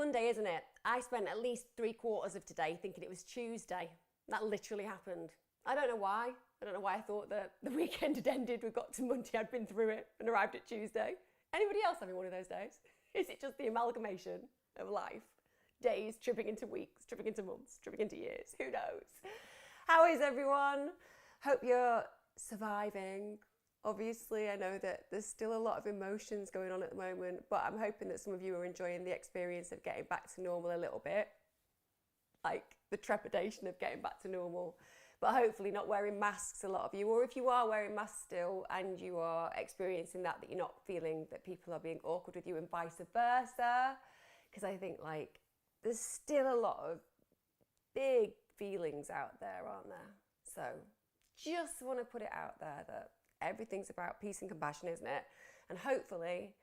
Monday, isn't it? I spent at least 3/4 of today thinking it was Tuesday. That literally happened. I don't know why. I don't know why I thought that the weekend had ended. We got to Monday, I'd been through it and arrived at Tuesday. Anybody else having one of those days? Is it just the amalgamation of life? Days tripping into weeks, tripping into months, tripping into years. Who knows? How is everyone? Hope you're surviving. Obviously, I know that there's still a lot of emotions going on at the moment, but I'm hoping that some of you are enjoying the experience of getting back to normal a little bit. Like the trepidation of getting back to normal. But hopefully not wearing masks, a lot of you. Or if you are wearing masks still and you are experiencing that you're not feeling that people are being awkward with you and vice versa. Because I think like there's still a lot of big feelings out there, aren't there? So just want to put it out there that everything's about peace and compassion, isn't it? And hopefully,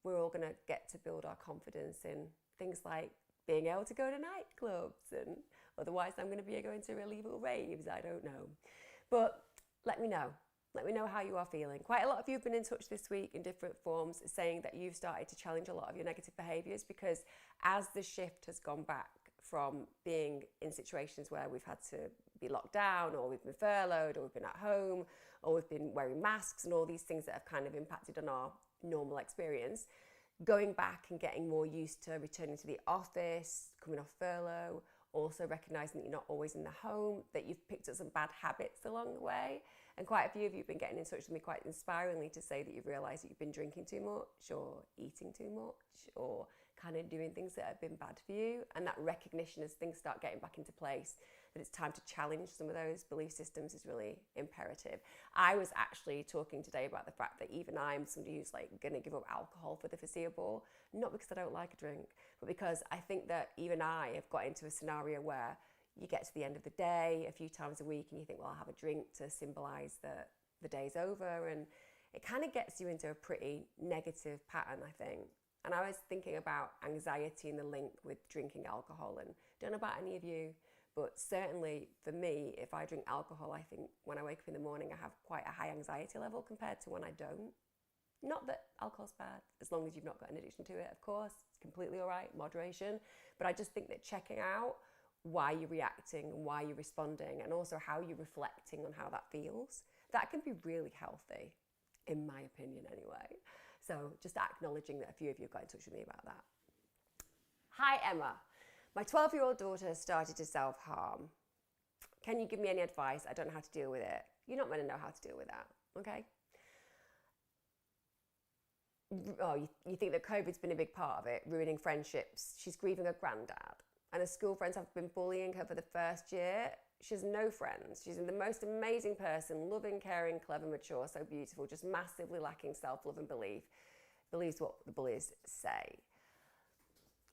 we're all going to get to build our confidence in things like being able to go to nightclubs, and otherwise I'm going to be going to illegal raves, I don't know. But let me know how you are feeling. Quite a lot of you have been in touch this week in different forms saying that you've started to challenge a lot of your negative behaviours, because as the shift has gone back from being in situations where we've had to be locked down, or we've been furloughed, or we've been at home, or we've been wearing masks and all these things that have kind of impacted on our normal experience, going back and getting more used to returning to the office, coming off furlough, also recognising that you're not always in the home, that you've picked up some bad habits along the way. And quite a few of you have been getting in touch with me quite inspiringly to say that you've realised that you've been drinking too much, or eating too much, or kind of doing things that have been bad for you. And that recognition as things start getting back into place, that it's time to challenge some of those belief systems, is really imperative. I was actually talking today about the fact that even I'm somebody who's like going to give up alcohol for the foreseeable, not because I don't like a drink, but because I think that even I have got into a scenario where you get to the end of the day a few times a week and you think, well, I'll have a drink to symbolise that the day's over, and it kind of gets you into a pretty negative pattern, I think. And I was thinking about anxiety and the link with drinking alcohol, and don't know about any of you, but certainly for me, if I drink alcohol, I think when I wake up in the morning, I have quite a high anxiety level compared to when I don't. Not that alcohol's bad, as long as you've not got an addiction to it, of course, it's completely all right, moderation. But I just think that checking out why you're reacting and why you're responding, and also how you're reflecting on how that feels, that can be really healthy, in my opinion anyway. So just acknowledging that a few of you got in touch with me about that. Hi Emma, my 12-year-old daughter has started to self-harm. Can you give me any advice? I don't know how to deal with it. You're not meant to know how to deal with that, okay? Oh, you think that COVID's been a big part of it, ruining friendships. She's grieving her granddad, and her school friends have been bullying her for the first year. She has no friends. She's the most amazing person, loving, caring, clever, mature, so beautiful, just massively lacking self-love and believes what the bullies say.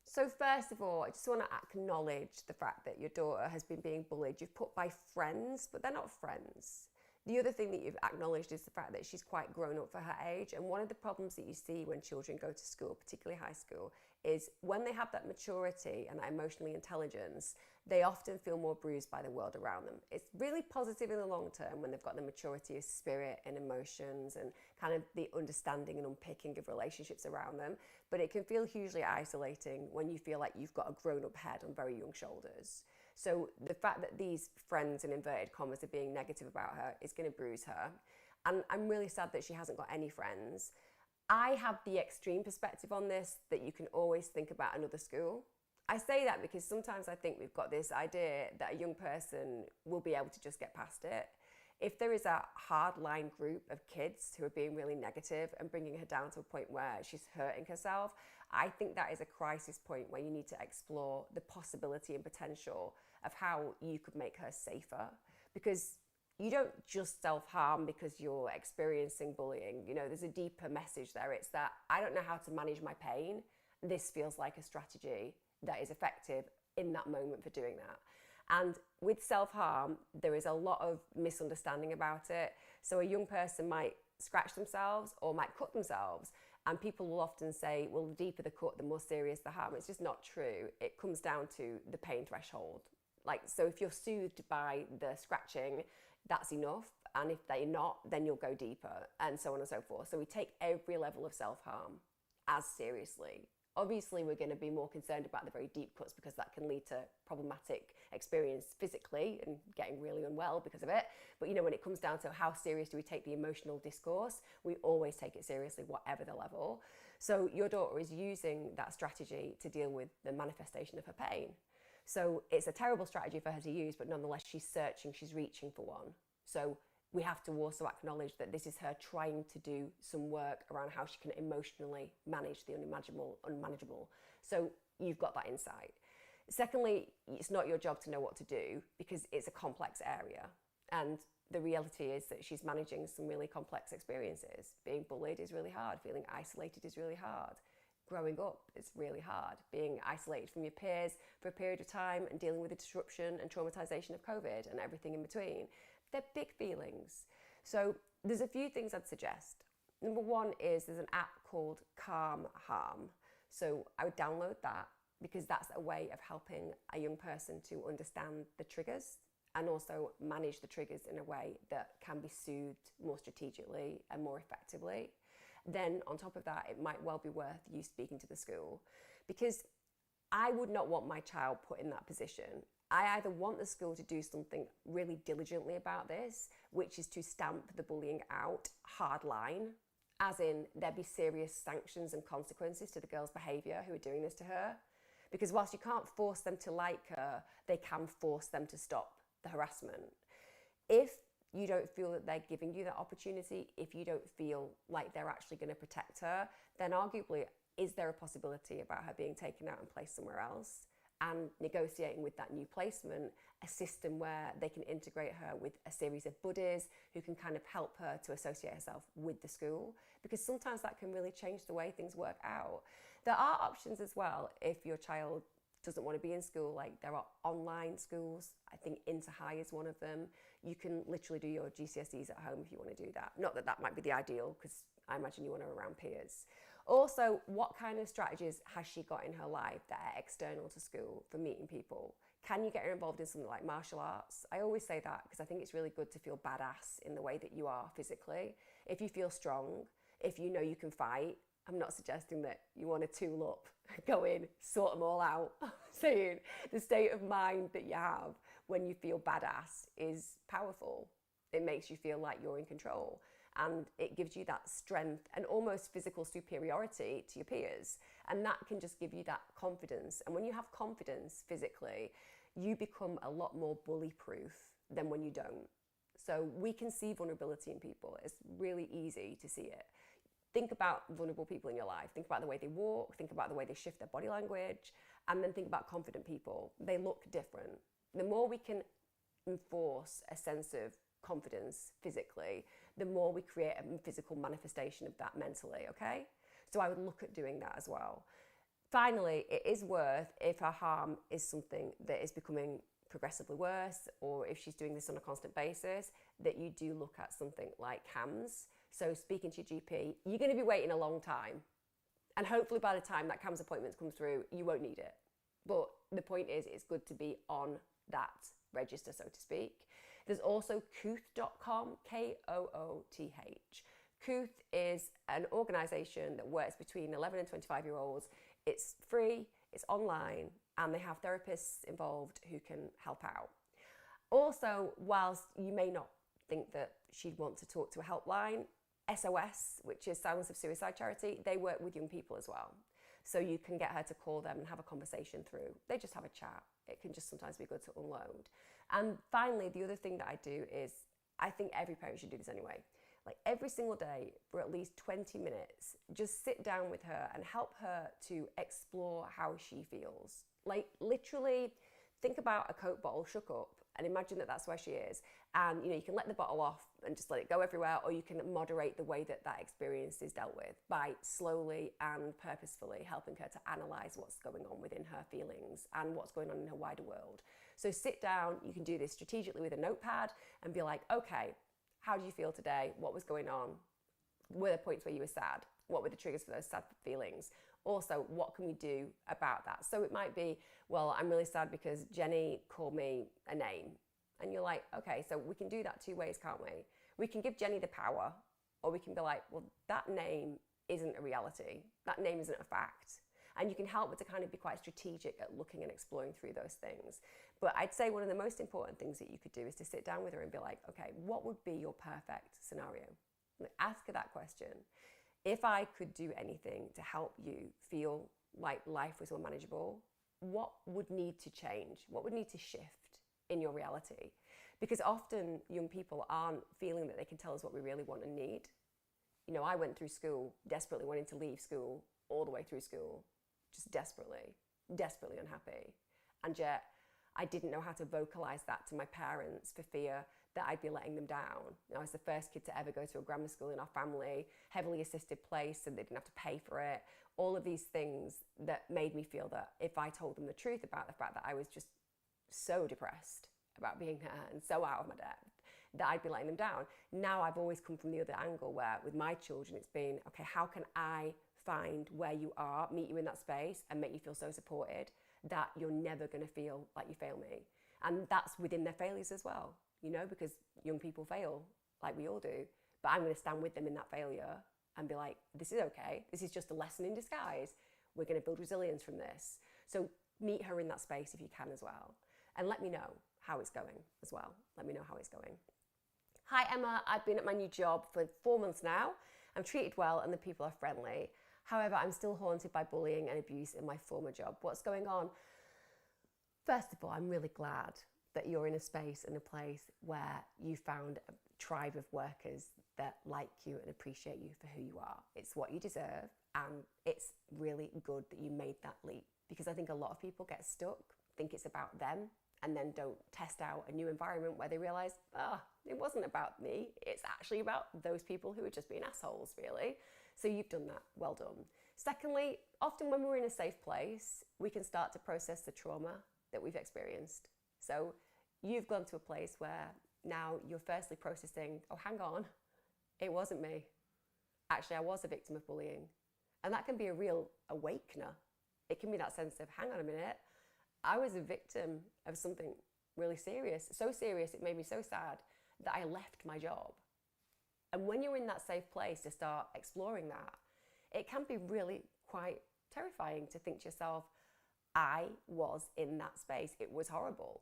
So first of all, I just want to acknowledge the fact that your daughter has been being bullied. You've put by friends, but they're not friends. The other thing that you've acknowledged is the fact that she's quite grown up for her age. And one of the problems that you see when children go to school, particularly high school, is when they have that maturity and that emotional intelligence, they often feel more bruised by the world around them. It's really positive in the long term when they've got the maturity of spirit and emotions and kind of the understanding and unpicking of relationships around them. But it can feel hugely isolating when you feel like you've got a grown-up head on very young shoulders. So the fact that these friends, in inverted commas, are being negative about her is going to bruise her. And I'm really sad that she hasn't got any friends. I have the extreme perspective on this, that you can always think about another school. I say that because sometimes I think we've got this idea that a young person will be able to just get past it. If there is a hardline group of kids who are being really negative and bringing her down to a point where she's hurting herself, I think that is a crisis point where you need to explore the possibility and potential of how you could make her safer. Because you don't just self-harm because you're experiencing bullying. You know, there's a deeper message there. It's that I don't know how to manage my pain. This feels like a strategy that is effective in that moment for doing that. And with self-harm, there is a lot of misunderstanding about it. So a young person might scratch themselves or might cut themselves. And people will often say, well, the deeper the cut, the more serious the harm. It's just not true. It comes down to the pain threshold. Like, so if you're soothed by the scratching, that's enough. And if they're not, then you'll go deeper, and so on and so forth. So we take every level of self-harm as seriously, Obviously, we're going to be more concerned about the very deep cuts because that can lead to problematic experience physically and getting really unwell because of it. But when it comes down to how serious do we take the emotional discourse, we always take it seriously, whatever the level. So your daughter is using that strategy to deal with the manifestation of her pain. So it's a terrible strategy for her to use, but nonetheless, she's searching, she's reaching for one. So we have to also acknowledge that this is her trying to do some work around how she can emotionally manage the unmanageable. So you've got that insight. Secondly, it's not your job to know what to do because it's a complex area. And the reality is that she's managing some really complex experiences. Being bullied is really hard. Feeling isolated is really hard. Growing up is really hard. Being isolated from your peers for a period of time and dealing with the disruption and traumatization of COVID and everything in between. They're big feelings. So there's a few things I'd suggest. Number one is there's an app called Calm Harm. So I would download that because that's a way of helping a young person to understand the triggers and also manage the triggers in a way that can be soothed more strategically and more effectively. Then on top of that, it might well be worth you speaking to the school because I would not want my child put in that position. I either want the school to do something really diligently about this, which is to stamp the bullying out hard line, as in there be serious sanctions and consequences to the girl's behaviour who are doing this to her. Because whilst you can't force them to like her, they can force them to stop the harassment. If you don't feel that they're giving you that opportunity, if you don't feel like they're actually going to protect her, then arguably, is there a possibility about her being taken out and placed somewhere else? And negotiating with that new placement, a system where they can integrate her with a series of buddies who can kind of help her to associate herself with the school, because sometimes that can really change the way things work out. There are options as well if your child doesn't want to be in school, like there are online schools. I think Interhigh is one of them. You can literally do your GCSEs at home if you want to do that. Not that that might be the ideal, because I imagine you want her around peers. Also, what kind of strategies has she got in her life that are external to school for meeting people? Can you get her involved in something like martial arts? I always say that because I think it's really good to feel badass in the way that you are physically. If you feel strong, if you know you can fight, I'm not suggesting that you want to tool up, go in, sort them all out. I'm saying the state of mind that you have when you feel badass is powerful. It makes you feel like you're in control. And it gives you that strength and almost physical superiority to your peers. And that can just give you that confidence. And when you have confidence physically, you become a lot more bully-proof than when you don't. So we can see vulnerability in people. It's really easy to see it. Think about vulnerable people in your life. Think about the way they walk. Think about the way they shift their body language. And then think about confident people. They look different. The more we can enforce a sense of confidence physically, the more we create a physical manifestation of that mentally, okay? So I would look at doing that as well. Finally, it is worth, if her harm is something that is becoming progressively worse, or if she's doing this on a constant basis, that you do look at something like CAMS. So speaking to your GP, you're going to be waiting a long time. And hopefully by the time that CAMS appointment comes through, you won't need it. But the point is, it's good to be on that register, so to speak. There's also Kooth.com, Kooth. Kooth is an organisation that works between 11 and 25-year-olds. It's free, it's online, and they have therapists involved who can help out. Also, whilst you may not think that she'd want to talk to a helpline, SOS, which is Silence of Suicide Charity, they work with young people as well. So you can get her to call them and have a conversation through. They just have a chat. It can just sometimes be good to unload. And finally, the other thing that I do is, I think every parent should do this anyway. Like every single day for at least 20 minutes, just sit down with her and help her to explore how she feels. Like literally think about a Coke bottle shook up and imagine that that's where she is. And you can let the bottle off and just let it go everywhere, or you can moderate the way that that experience is dealt with by slowly and purposefully helping her to analyze what's going on within her feelings and what's going on in her wider world. So sit down, you can do this strategically with a notepad and be like, okay, how do you feel today? What was going on? Were there points where you were sad? What were the triggers for those sad feelings? Also, what can we do about that? So it might be, well, I'm really sad because Jenny called me a name. And you're like, okay, so we can do that two ways, can't we? We can give Jenny the power, or we can be like, well, that name isn't a reality. That name isn't a fact. And you can help them to kind of be quite strategic at looking and exploring through those things. But I'd say one of the most important things that you could do is to sit down with her and be like, okay, what would be your perfect scenario? Ask her that question. If I could do anything to help you feel like life was more manageable, what would need to change? What would need to shift in your reality? Because often young people aren't feeling that they can tell us what we really want and need. You know, I went through school desperately wanting to leave school all the way through school, just desperately unhappy. And yet I didn't know how to vocalize that to my parents for fear that I'd be letting them down. You know, I was the first kid to ever go to a grammar school in our family, heavily assisted place, so they didn't have to pay for it. All of these things that made me feel that if I told them the truth about the fact that I was just so depressed about being there and so out of my depth, that I'd be letting them down. Now I've always come from the other angle where with my children it's been, okay, how can I find where you are, meet you in that space and make you feel so supported that you're never going to feel like you fail me. And that's within their failures as well, you know, because young people fail like we all do, but I'm going to stand with them in that failure and be like, this is okay. This is just a lesson in disguise. We're going to build resilience from this. So meet her in that space if you can as well. And let me know how it's going as well. Let me know how it's going. Hi Emma, I've been at my new job for 4 months now. I'm treated well and the people are friendly. However, I'm still haunted by bullying and abuse in my former job. What's going on? First of all, I'm really glad that you're in a space and a place where you found a tribe of workers that like you and appreciate you for who you are. It's what you deserve, and it's really good that you made that leap, because I think a lot of people get stuck, think it's about them, and then don't test out a new environment where they realize, it wasn't about me. It's actually about those people who are just being assholes, really. So you've done that. Well done. Secondly, often when we're in a safe place, we can start to process the trauma that we've experienced. So you've gone to a place where now you're firstly processing, oh, hang on, it wasn't me. Actually, I was a victim of bullying. And that can be a real awakener. It can be that sense of, hang on a minute, I was a victim of something really serious. So serious, it made me so sad that I left my job. And when you're in that safe place to start exploring that, it can be really quite terrifying to think to yourself, I was in that space. It was horrible.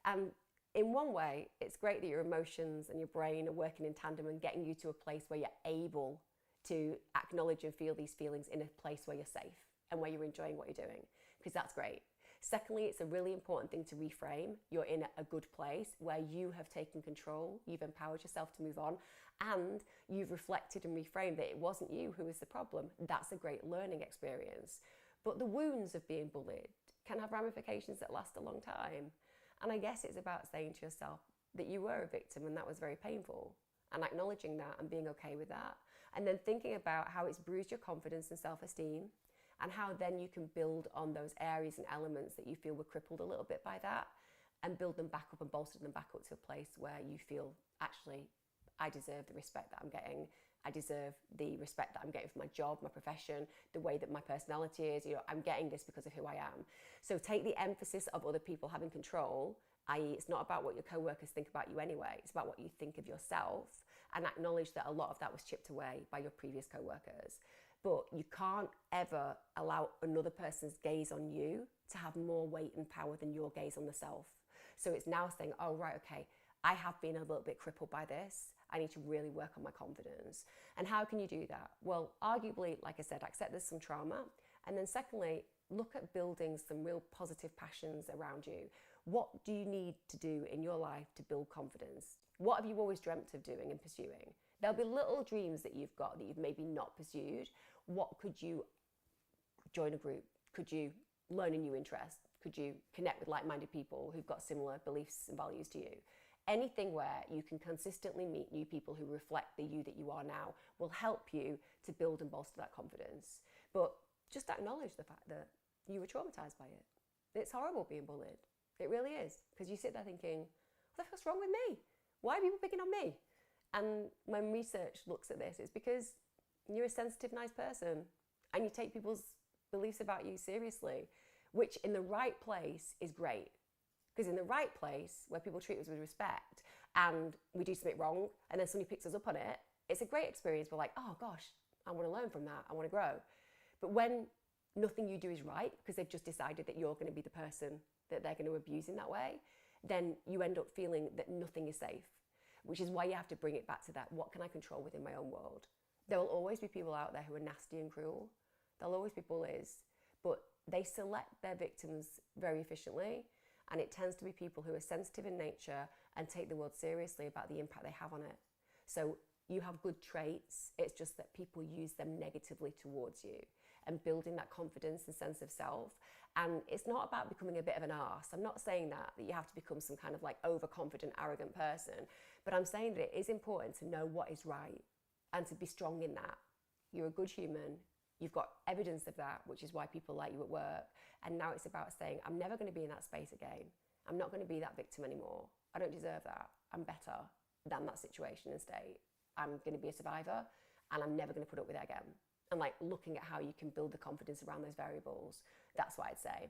And in one way, it's great that your emotions and your brain are working in tandem and getting you to a place where you're able to acknowledge and feel these feelings in a place where you're safe and where you're enjoying what you're doing, because that's great. Secondly, it's a really important thing to reframe. You're in a good place where you have taken control, you've empowered yourself to move on, and you've reflected and reframed that it wasn't you who was the problem. That's a great learning experience. But the wounds of being bullied can have ramifications that last a long time. And I guess it's about saying to yourself that you were a victim and that was very painful, and acknowledging that and being okay with that. And then thinking about how it's bruised your confidence and self-esteem, and how then you can build on those areas and elements that you feel were crippled a little bit by that, and build them back up and bolster them back up to a place where you feel, actually, I deserve the respect that I'm getting. I deserve the respect that I'm getting for my job, my profession, the way that my personality is. You know, I'm getting this because of who I am. So take the emphasis of other people having control, i.e. it's not about what your co-workers think about you anyway, it's about what you think of yourself, and acknowledge that a lot of that was chipped away by your previous co-workers. But you can't ever allow another person's gaze on you to have more weight and power than your gaze on the self. So it's now saying, oh, right, okay, I have been a little bit crippled by this. I need to really work on my confidence. And how can you do that? Well, arguably, like I said, accept there's some trauma. And then secondly, look at building some real positive passions around you. What do you need to do in your life to build confidence? What have you always dreamt of doing and pursuing? There'll be little dreams that you've got that you've maybe not pursued. What could you join a group? Could you learn a new interest? Could you connect with like-minded people who've got similar beliefs and values to you? Anything where you can consistently meet new people who reflect the you that you are now will help you to build and bolster that confidence. But just acknowledge the fact that you were traumatized by it. It's horrible being bullied. It really is. Because you sit there thinking, what the fuck's wrong with me? Why are people picking on me? And when research looks at this, it's because you're a sensitive, nice person and you take people's beliefs about you seriously, which in the right place is great. Because in the right place, where people treat us with respect and we do something wrong and then somebody picks us up on it, it's a great experience. We're like, oh gosh, I want to learn from that. I want to grow. But when nothing you do is right because they've just decided that you're going to be the person that they're going to abuse in that way, then you end up feeling that nothing is safe, which is why you have to bring it back to that, what can I control within my own world? There will always be people out there who are nasty and cruel. There'll always be bullies, but they select their victims very efficiently, and it tends to be people who are sensitive in nature and take the world seriously about the impact they have on it. So you have good traits, it's just that people use them negatively towards you, and building that confidence and sense of self. And it's not about becoming a bit of an arse. I'm not saying that you have to become some kind of like overconfident, arrogant person, but I'm saying that it is important to know what is right and to be strong in that. You're a good human. You've got evidence of that, which is why people like you at work. And now it's about saying, I'm never going to be in that space again. I'm not going to be that victim anymore. I don't deserve that. I'm better than that situation and state. I'm going to be a survivor, and I'm never going to put up with it again. And like looking at how you can build the confidence around those variables. That's what I'd say.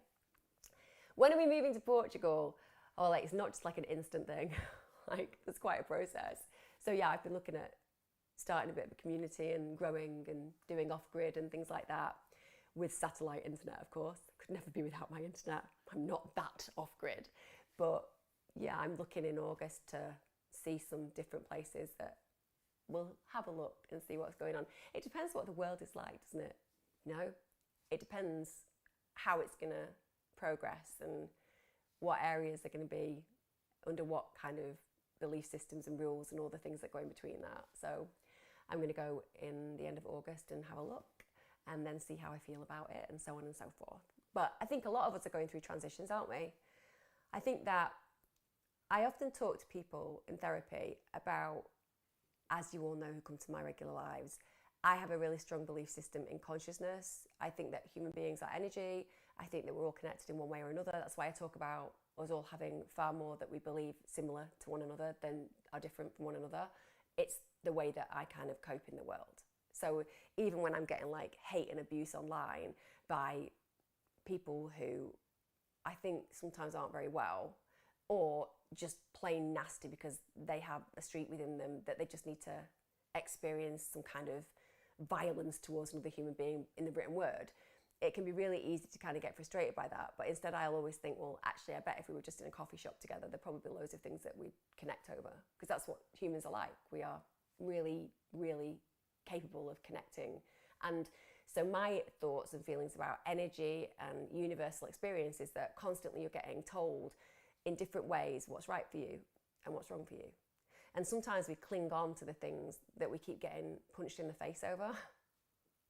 When are we moving to Portugal? Oh, like it's not just like an instant thing. Like there's quite a process. So yeah, I've been looking at starting a bit of a community and growing and doing off-grid and things like that with satellite internet, of course. I could never be without my internet. I'm not that off-grid. But yeah, I'm looking in August to see some different places that we'll have a look and see what's going on. It depends what the world is like, doesn't it? You know, it depends how it's going to progress and what areas are going to be under what kind of belief systems and rules and all the things that go in between that. So I'm going to go in the end of August and have a look and then see how I feel about it and so on and so forth. But I think a lot of us are going through transitions, aren't we? I think that I often talk to people in therapy about, as you all know who come to my regular lives, I have a really strong belief system in consciousness. I think that human beings are energy. I think that we're all connected in one way or another. That's why I talk about us all having far more that we believe similar to one another than are different from one another. It's the way that I kind of cope in the world. So even when I'm getting like hate and abuse online by people who I think sometimes aren't very well, or just plain nasty because they have a streak within them that they just need to experience some kind of violence towards another human being in the written word, it can be really easy to kind of get frustrated by that. But instead I'll always think, well, actually, I bet if we were just in a coffee shop together, there'd probably be loads of things that we'd connect over, because that's what humans are like. We are really, really capable of connecting. And so my thoughts and feelings about energy and universal experience is that constantly you're getting told in different ways what's right for you and what's wrong for you. And sometimes we cling on to the things that we keep getting punched in the face over.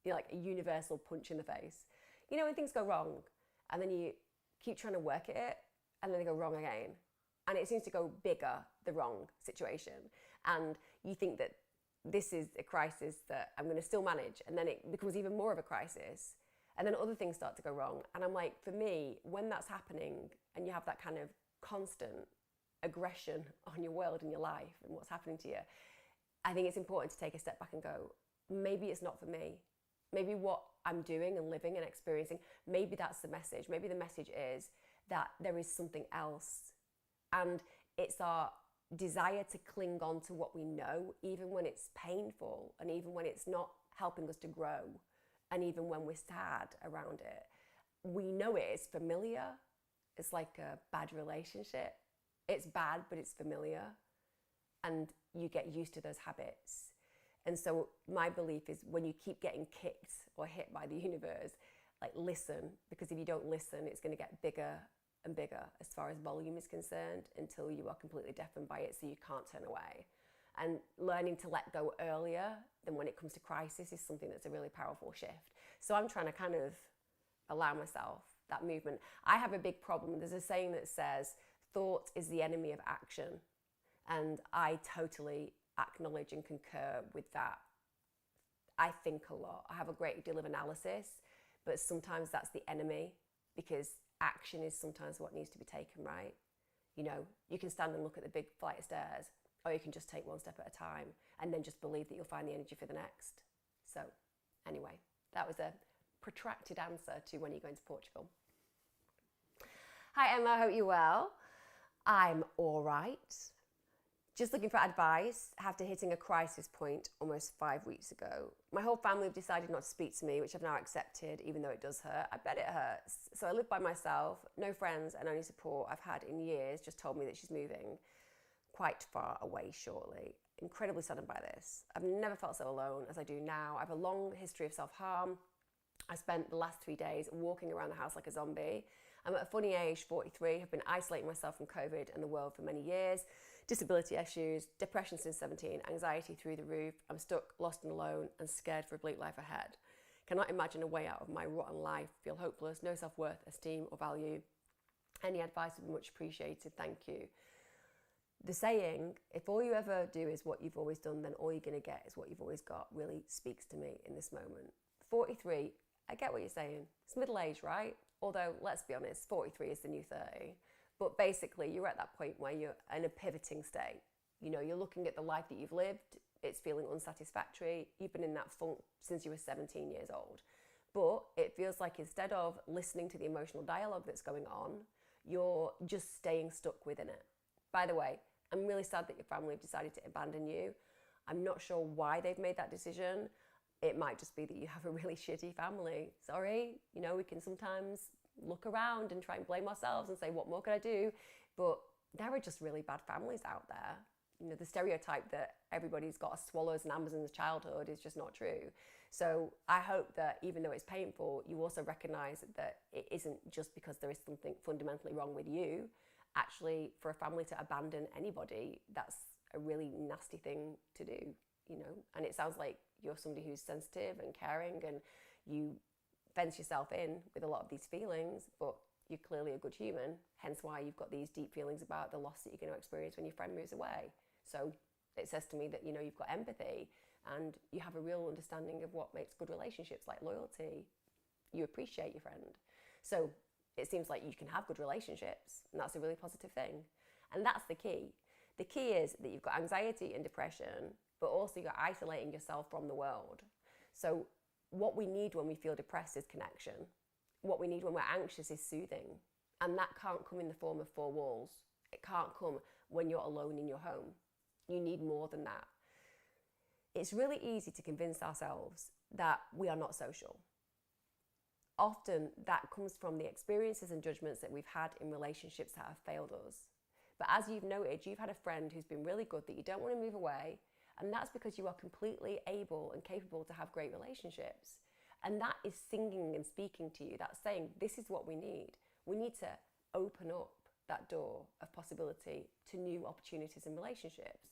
You know, like a universal punch in the face. You know, when things go wrong and then you keep trying to work at it and then they go wrong again. And it seems to go bigger, the wrong situation. And you think that this is a crisis that I'm going to still manage. And then it becomes even more of a crisis. And then other things start to go wrong. And I'm like, for me, when that's happening and you have that kind of constant aggression on your world and your life and what's happening to you, I think it's important to take a step back and go, maybe it's not for me. Maybe what I'm doing and living and experiencing, maybe that's the message. Maybe the message is that there is something else. And it's our desire to cling on to what we know, even when it's painful and even when it's not helping us to grow, and even when we're sad around it. We know it is familiar. It's like a bad relationship. It's bad, but it's familiar. And you get used to those habits. And so my belief is when you keep getting kicked or hit by the universe, like listen, because if you don't listen, it's going to get bigger and bigger as far as volume is concerned until you are completely deafened by it, so you can't turn away. And learning to let go earlier than when it comes to crisis is something that's a really powerful shift. So I'm trying to kind of allow myself that movement. I have a big problem. There's a saying that says, thought is the enemy of action. And I totally acknowledge and concur with that. I think a lot. I have a great deal of analysis, but sometimes that's the enemy, because action is sometimes what needs to be taken, right? You know, you can stand and look at the big flight of stairs, or you can just take one step at a time and then just believe that you'll find the energy for the next. So anyway, that was a protracted answer to when you're going to Portugal. Hi Emma, I hope you're well. I'm all right. Just looking for advice after hitting a crisis point almost 5 weeks ago. My whole family have decided not to speak to me, which I've now accepted, even though it does hurt. I bet it hurts. So I live by myself, no friends, and only support I've had in years just told me that she's moving quite far away shortly. Incredibly saddened by this. I've never felt so alone as I do now. I have a long history of self-harm. I spent the last 3 days walking around the house like a zombie. I'm at a funny age, 43, have been isolating myself from COVID and the world for many years. Disability issues, depression since 17, anxiety through the roof. I'm stuck, lost and alone, and scared for a bleak life ahead. Cannot imagine a way out of my rotten life. Feel hopeless, no self-worth, esteem or value. Any advice would be much appreciated, thank you. The saying, if all you ever do is what you've always done, then all you're going to get is what you've always got, really speaks to me in this moment. 43, I get what you're saying. It's middle age, right? Although, let's be honest, 43 is the new 30. But basically, you're at that point where you're in a pivoting state. You know, you're looking at the life that you've lived. It's feeling unsatisfactory. You've been in that funk since you were 17 years old. But it feels like instead of listening to the emotional dialogue that's going on, you're just staying stuck within it. By the way, I'm really sad that your family have decided to abandon you. I'm not sure why they've made that decision. It might just be that you have a really shitty family. Sorry, you know, we can sometimes look around and try and blame ourselves and say, what more could I do? But there are just really bad families out there. You know, the stereotype that everybody's got a Swallows and Amazon's childhood is just not true. So I hope that even though it's painful, you also recognize that it isn't just because there is something fundamentally wrong with you. Actually, for a family to abandon anybody, that's a really nasty thing to do, you know? And it sounds like you're somebody who's sensitive and caring and you fence yourself in with a lot of these feelings, but you're clearly a good human, hence why you've got these deep feelings about the loss that you're going to experience when your friend moves away. So it says to me that, you know, you've got empathy and you have a real understanding of what makes good relationships, like loyalty. You appreciate your friend. So it seems like you can have good relationships, and that's a really positive thing. And that's the key. The key is that you've got anxiety and depression, but also you're isolating yourself from the world. So what we need when we feel depressed is connection. What we need when we're anxious is soothing. And that can't come in the form of 4 walls. It can't come when you're alone in your home. You need more than that. It's really easy to convince ourselves that we are not social. Often that comes from the experiences and judgments that we've had in relationships that have failed us. But as you've noted, you've had a friend who's been really good that you don't want to move away. And that's because you are completely able and capable to have great relationships. And that is singing and speaking to you. That's saying, this is what we need. We need to open up that door of possibility to new opportunities in relationships.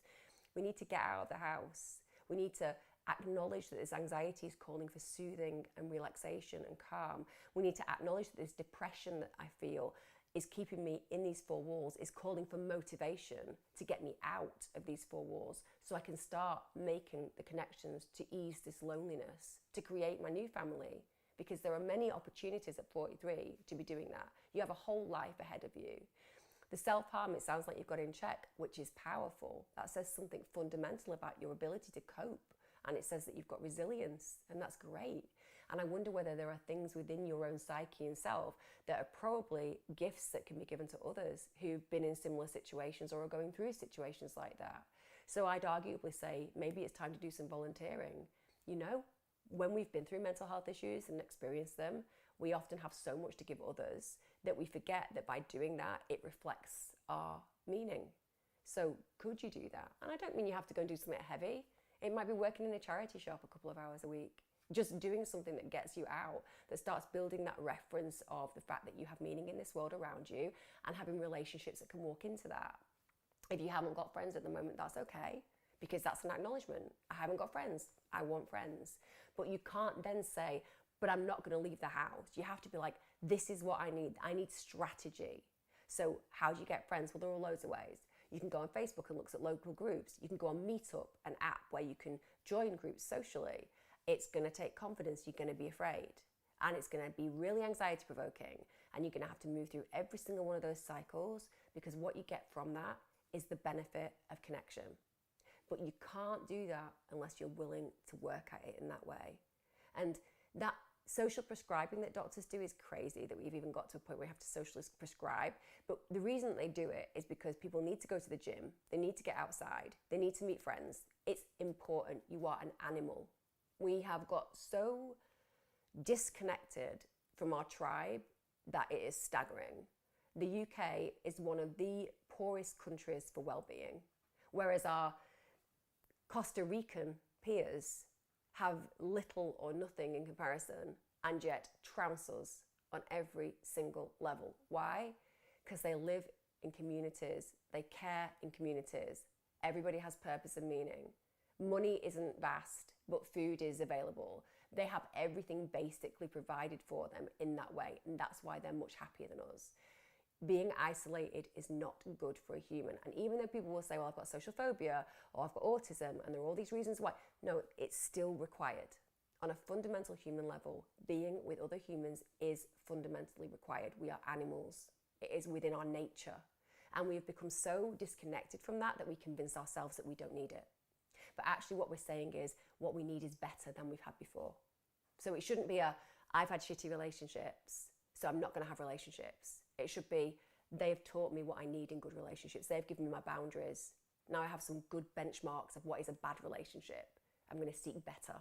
We need to get out of the house. We need to acknowledge that this anxiety is calling for soothing and relaxation and calm. We need to acknowledge that this depression that I feel is keeping me in these 4 walls, is calling for motivation to get me out of these 4 walls so I can start making the connections to ease this loneliness, to create my new family, because there are many opportunities at 43 to be doing that. You have a whole life ahead of you. The self-harm, it sounds like you've got in check, which is powerful. That says something fundamental about your ability to cope. And it says that you've got resilience, and that's great. And I wonder whether there are things within your own psyche and self that are probably gifts that can be given to others who've been in similar situations or are going through situations like that. So I'd arguably say maybe it's time to do some volunteering. You know, when we've been through mental health issues and experienced them, we often have so much to give others that we forget that by doing that, it reflects our meaning. So could you do that? And I don't mean you have to go and do something heavy. It might be working in a charity shop a couple of hours a week. Just doing something that gets you out, that starts building that reference of the fact that you have meaning in this world around you and having relationships that can walk into that. If you haven't got friends at the moment, that's okay, because that's an acknowledgement. I haven't got friends. I want friends. But you can't then say, but I'm not going to leave the house. You have to be like, this is what I need. I need strategy. So how do you get friends? Well, there are loads of ways. You can go on Facebook and look at local groups. You can go on Meetup, an app where you can join groups socially. It's going to take confidence. You're going to be afraid. And it's going to be really anxiety provoking. And you're going to have to move through every single one of those cycles, because what you get from that is the benefit of connection. But you can't do that unless you're willing to work at it in that way. And that social prescribing that doctors do is crazy, that we've even got to a point where we have to socially prescribe. But the reason that they do it is because people need to go to the gym, they need to get outside, they need to meet friends. It's important. You are an animal. We have got so disconnected from our tribe that it is staggering. The UK is one of the poorest countries for well-being, whereas our Costa Rican peers have little or nothing in comparison, and yet trounce us on every single level. Why? Because they live in communities, they care in communities, everybody has purpose and meaning. Money isn't vast, but food is available. They have everything basically provided for them in that way, and that's why they're much happier than us. Being isolated is not good for a human. And even though people will say, well, I've got social phobia or I've got autism, and there are all these reasons why, no, it's still required. On a fundamental human level, being with other humans is fundamentally required. We are animals. It is within our nature. And we've become so disconnected from that that we convince ourselves that we don't need it. But actually what we're saying is what we need is better than we've had before. So it shouldn't be I've had shitty relationships, so I'm not going to have relationships. It should be, they've taught me what I need in good relationships. They've given me my boundaries. Now I have some good benchmarks of what is a bad relationship. I'm going to seek better.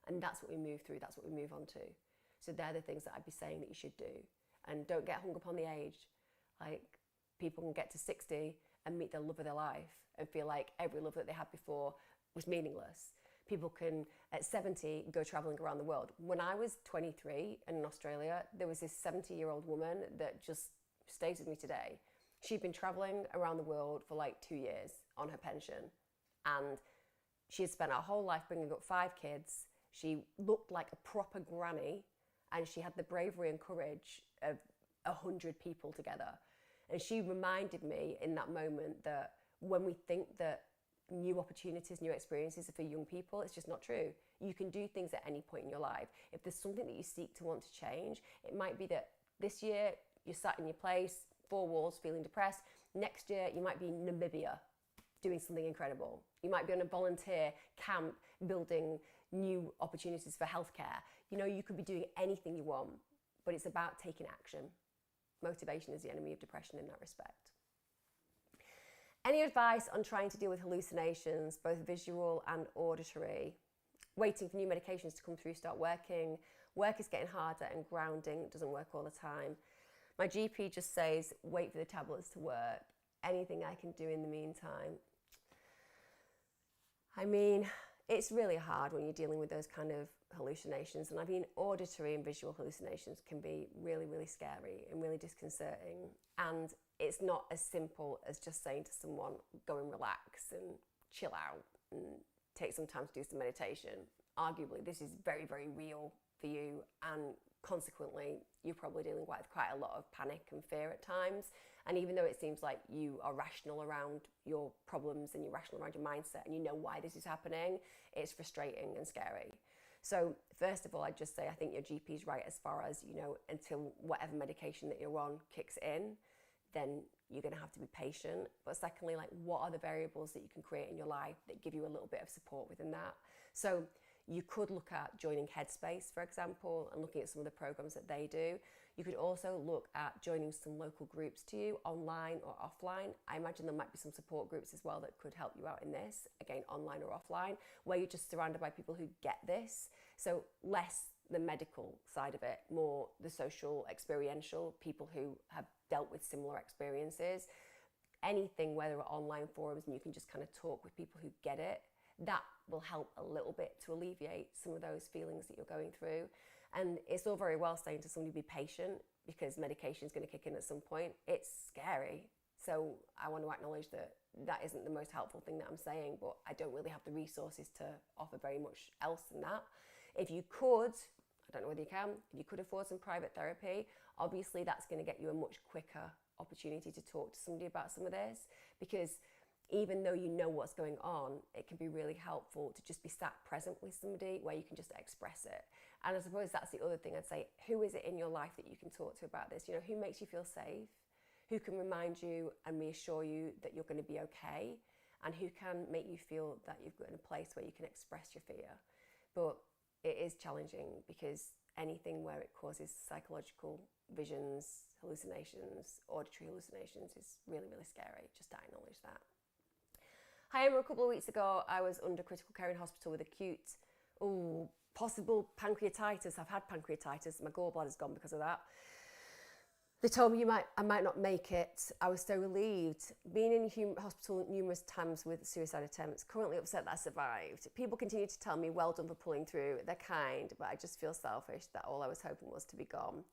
And that's what we move through. That's what we move on to. So they're the things that I'd be saying that you should do. And don't get hung up on the age. Like, people can get to 60 and meet the love of their life and feel like every love that they had before was meaningless. People can, at 70, go traveling around the world. When I was 23 and in Australia, there was this 70-year-old woman that just stays with me today. She'd been traveling around the world for like 2 years on her pension. And she had spent her whole life bringing up 5 kids. She looked like a proper granny, and she had the bravery and courage of 100 people together. And she reminded me in that moment that when we think that new opportunities, new experiences are for young people, it's just not true. You can do things at any point in your life. If there's something that you seek to want to change, it might be that this year you're sat in your place, 4 walls, feeling depressed. Next year you might be in Namibia doing something incredible. You might be on a volunteer camp building new opportunities for healthcare. You know, you could be doing anything you want, but it's about taking action. Motivation is the enemy of depression in that respect. Any advice on trying to deal with hallucinations, both visual and auditory? Waiting for new medications to come through, start working. Work is getting harder and grounding doesn't work all the time. My GP just says, wait for the tablets to work. Anything I can do in the meantime? I mean, it's really hard when you're dealing with those kind of hallucinations. And I mean, auditory and visual hallucinations can be really, really scary and really disconcerting. And it's not as simple as just saying to someone, go and relax and chill out and take some time to do some meditation. Arguably, this is very, very real for you, and consequently, you're probably dealing with quite a lot of panic and fear at times. And even though it seems like you are rational around your problems and you're rational around your mindset and you know why this is happening, it's frustrating and scary. So first of all, I'd just say I think your GP is right as far as, you know, until whatever medication that you're on kicks in, then you're going to have to be patient. But secondly, like, what are the variables that you can create in your life that give you a little bit of support within that? So you could look at joining Headspace, for example, and looking at some of the programs that they do. You could also look at joining some local groups to you, online or offline. I imagine there might be some support groups as well that could help you out in this, again, online or offline, where you're just surrounded by people who get this. So less the medical side of it, more the social, experiential, people who have dealt with similar experiences. Anything where there are online forums and you can just kind of talk with people who get it, that will help a little bit to alleviate some of those feelings that you're going through. And it's all very well saying to somebody, be patient, because medication is going to kick in at some point. It's scary. So I want to acknowledge that that isn't the most helpful thing that I'm saying, but I don't really have the resources to offer very much else than that. If you could, I don't know whether you can, if you could afford some private therapy, obviously that's going to get you a much quicker opportunity to talk to somebody about some of this, because even though you know what's going on, it can be really helpful to just be sat present with somebody where you can just express it. And I suppose that's the other thing I'd say, who is it in your life that you can talk to about this? You know, who makes you feel safe? Who can remind you and reassure you that you're going to be okay? And who can make you feel that you've got in a place where you can express your fear? But it is challenging because anything where it causes psychological visions, hallucinations, auditory hallucinations is really, really scary, just to acknowledge that. Hi, Emma. A couple of weeks ago, I was under critical care in hospital with acute, possible pancreatitis. I've had pancreatitis. My gallbladder's gone because of that. They told me I might not make it. I was so relieved. Been in hospital numerous times with suicide attempts. Currently upset that I survived. People continue to tell me, well done for pulling through. They're kind, but I just feel selfish that all I was hoping was to be gone.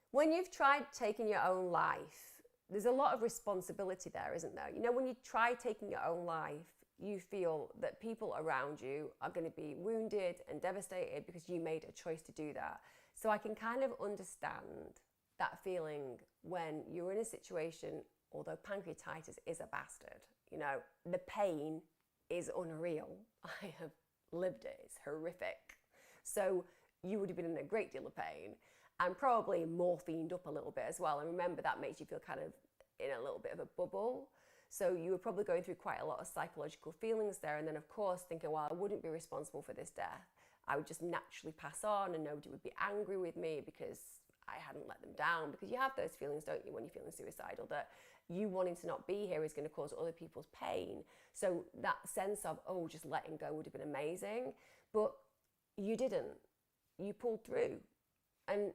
When you've tried taking your own life, there's a lot of responsibility there, isn't there? You know, when you try taking your own life, you feel that people around you are going to be wounded and devastated because you made a choice to do that. So I can kind of understand that feeling when you're in a situation, although pancreatitis is a bastard, you know, the pain is unreal. I have lived it, it's horrific. So you would have been in a great deal of pain and probably morphined up a little bit as well. And remember, that makes you feel kind of in a little bit of a bubble. So you were probably going through quite a lot of psychological feelings there. And then of course thinking, well, I wouldn't be responsible for this death. I would just naturally pass on and nobody would be angry with me because I hadn't let them down. Because you have those feelings, don't you, when you're feeling suicidal, that you wanting to not be here is going to cause other people's pain. So that sense of, just letting go would have been amazing. But you didn't. You pulled through. And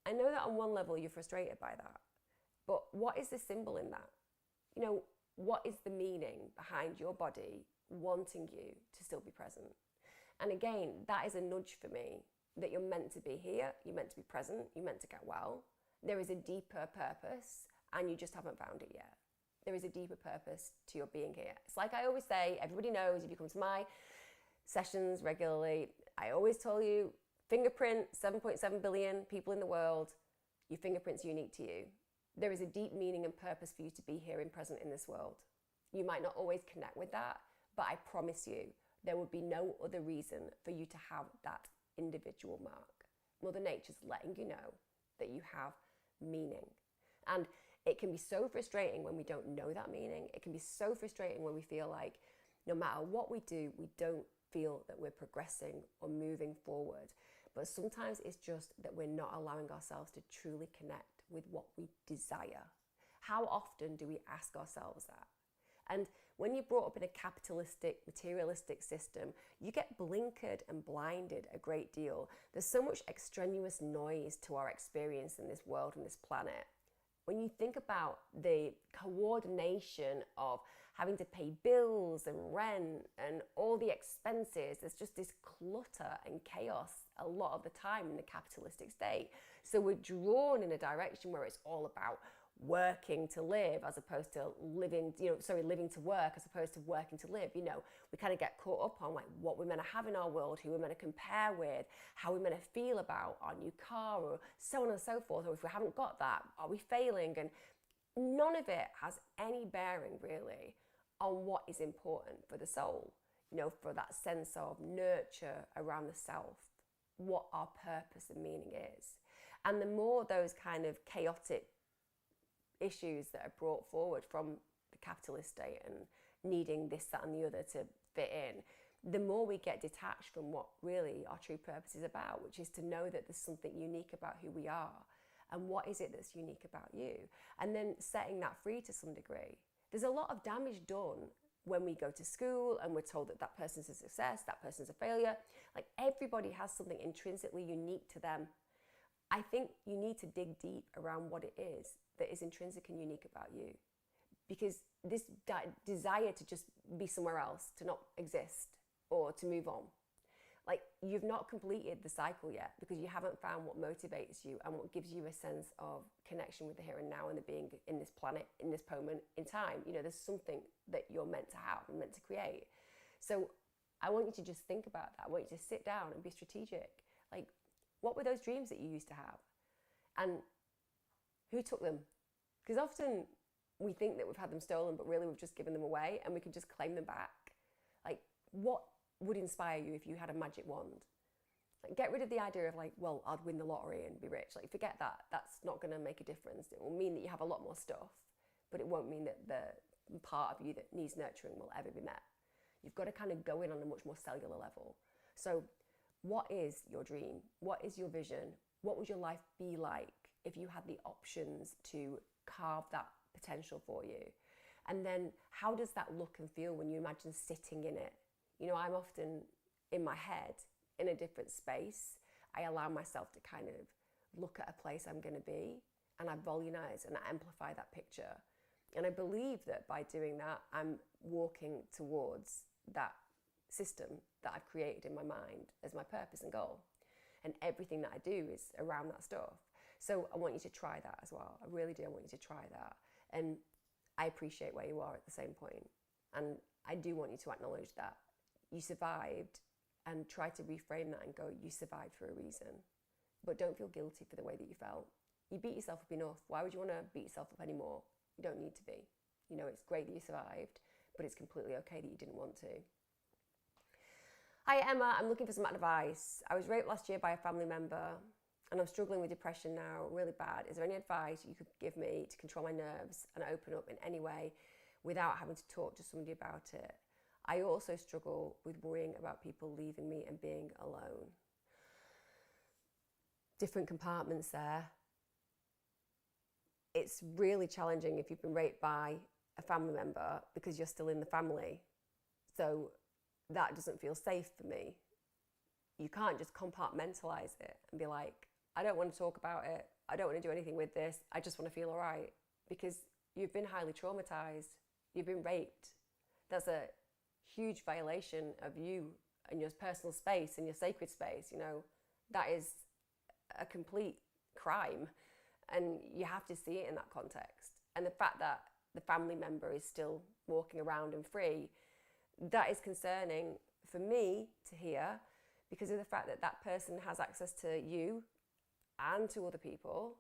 I know that on one level you're frustrated by that. But what is the symbol in that? You know, what is the meaning behind your body wanting you to still be present? And again, that is a nudge for me that you're meant to be here, you're meant to be present, you're meant to get well. There is a deeper purpose and you just haven't found it yet. There is a deeper purpose to your being here. It's like I always say, everybody knows if you come to my sessions regularly, I always tell you, fingerprint, 7.7 billion people in the world, your fingerprint's unique to you. There is a deep meaning and purpose for you to be here and present in this world. You might not always connect with that, but I promise you, there would be no other reason for you to have that individual mark. Mother Nature's letting you know that you have meaning. And it can be so frustrating when we don't know that meaning. It can be so frustrating when we feel like no matter what we do, we don't feel that we're progressing or moving forward. But sometimes it's just that we're not allowing ourselves to truly connect with what we desire. How often do we ask ourselves that? And when you're brought up in a capitalistic, materialistic system, you get blinkered and blinded a great deal. There's so much extraneous noise to our experience in this world and this planet. When you think about the coordination of having to pay bills and rent and all the expenses, there's just this clutter and chaos a lot of the time in the capitalistic state. So we're drawn in a direction where it's all about working to live as opposed to living to work as opposed to working to live. You know, we kind of get caught up on like what we're meant to have in our world, who we're meant to compare with, how we're meant to feel about our new car, or so on and so forth. Or if we haven't got that, are we failing? And none of it has any bearing really on what is important for the soul, you know, for that sense of nurture around the self, what our purpose and meaning is. And the more those kind of chaotic issues that are brought forward from the capitalist state and needing this, that and the other to fit in, the more we get detached from what really our true purpose is about, which is to know that there's something unique about who we are and what is it that's unique about you, and then setting that free to some degree. There's a lot of damage done when we go to school and we're told that that person's a success, that person's a failure. Like, everybody has something intrinsically unique to them. I think you need to dig deep around what it is that is intrinsic and unique about you. Because this desire to just be somewhere else, to not exist or to move on, like, you've not completed the cycle yet because you haven't found what motivates you and what gives you a sense of connection with the here and now and the being in this planet, in this moment in time. You know, there's something that you're meant to have and meant to create. So I want you to just think about that. I want you to sit down and be strategic. Like, what were those dreams that you used to have? And who took them? Because often we think that we've had them stolen, but really we've just given them away and we can just claim them back. Like, what would inspire you if you had a magic wand? Like, get rid of the idea of like, well, I'd win the lottery and be rich. Like, forget that. That's not going to make a difference. It will mean that you have a lot more stuff, but it won't mean that the part of you that needs nurturing will ever be met. You've got to kind of go in on a much more cellular level. So what is your dream? What is your vision? What would your life be like if you had the options to carve that potential for you? And then how does that look and feel when you imagine sitting in it? You know, I'm often in my head in a different space. I allow myself to kind of look at a place I'm going to be, and I volumize and I amplify that picture. And I believe that by doing that, I'm walking towards that system that I've created in my mind as my purpose and goal. And everything that I do is around that stuff. So I want you to try that as well. I really do. I want you to try that. And I appreciate where you are at the same point. And I do want you to acknowledge that you survived, and try to reframe that and go, you survived for a reason. But don't feel guilty for the way that you felt. You beat yourself up enough. Why would you want to beat yourself up anymore? You don't need to be. You know, it's great that you survived, but it's completely okay that you didn't want to. Hi Emma, I'm looking for some advice. I was raped last year by a family member and I'm struggling with depression now, really bad. Is there any advice you could give me to control my nerves and open up in any way without having to talk to somebody about it? I also struggle with worrying about people leaving me and being alone. Different compartments there. It's really challenging if you've been raped by a family member because you're still in the family. So that doesn't feel safe for me. You can't just compartmentalize it and be like, I don't want to talk about it. I don't want to do anything with this. I just want to feel all right. Because you've been highly traumatized. You've been raped. That's a huge violation of you and your personal space and your sacred space. You know, that is a complete crime. And you have to see it in that context. And the fact that the family member is still walking around and free, that is concerning for me to hear, because of the fact that that person has access to you and to other people.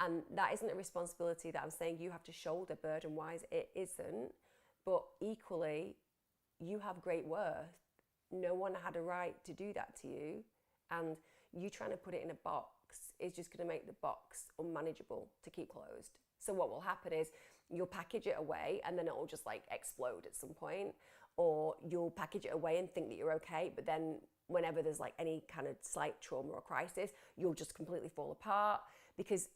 And that isn't a responsibility that I'm saying you have to shoulder burden-wise. It isn't. But equally, you have great worth. No one had a right to do that to you. And you trying to put it in a box is just going to make the box unmanageable to keep closed. So what will happen is you'll package it away and then it'll just like explode at some point. Or you'll package it away and think that you're okay, but then whenever there's like any kind of slight trauma or crisis, you'll just completely fall apart because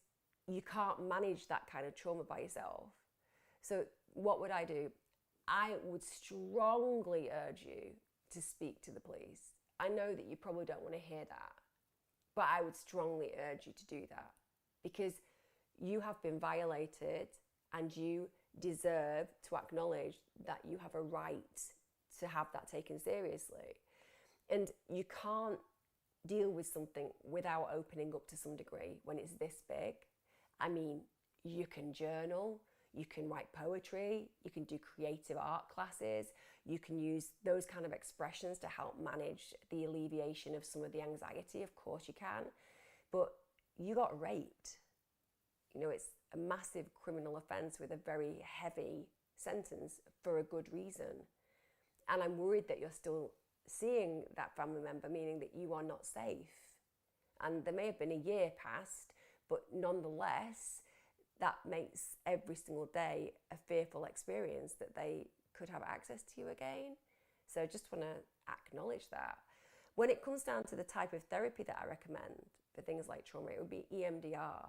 you can't manage that kind of trauma by yourself. So what would I do? I would strongly urge you to speak to the police. I know that you probably don't want to hear that, but I would strongly urge you to do that because you have been violated and you deserve to acknowledge that you have a right to have that taken seriously. And you can't deal with something without opening up to some degree when it's this big. I mean, you can journal, you can write poetry, you can do creative art classes, you can use those kind of expressions to help manage the alleviation of some of the anxiety, of course you can. But you got raped. You know, it's a massive criminal offence with a very heavy sentence for a good reason. And I'm worried that you're still seeing that family member, meaning that you are not safe. And there may have been a year past, but nonetheless, that makes every single day a fearful experience that they could have access to you again. So I just want to acknowledge that. When it comes down to the type of therapy that I recommend for things like trauma, it would be EMDR.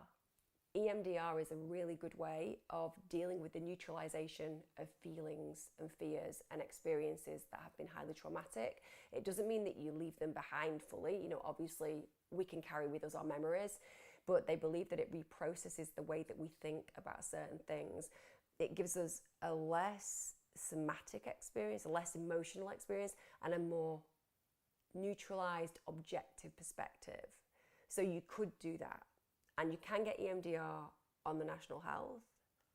EMDR is a really good way of dealing with the neutralization of feelings and fears and experiences that have been highly traumatic. It doesn't mean that you leave them behind fully. You know, obviously we can carry with us our memories, but they believe that it reprocesses the way that we think about certain things. It gives us a less somatic experience, a less emotional experience, and a more neutralized, objective perspective. So you could do that. And you can get EMDR on the National Health,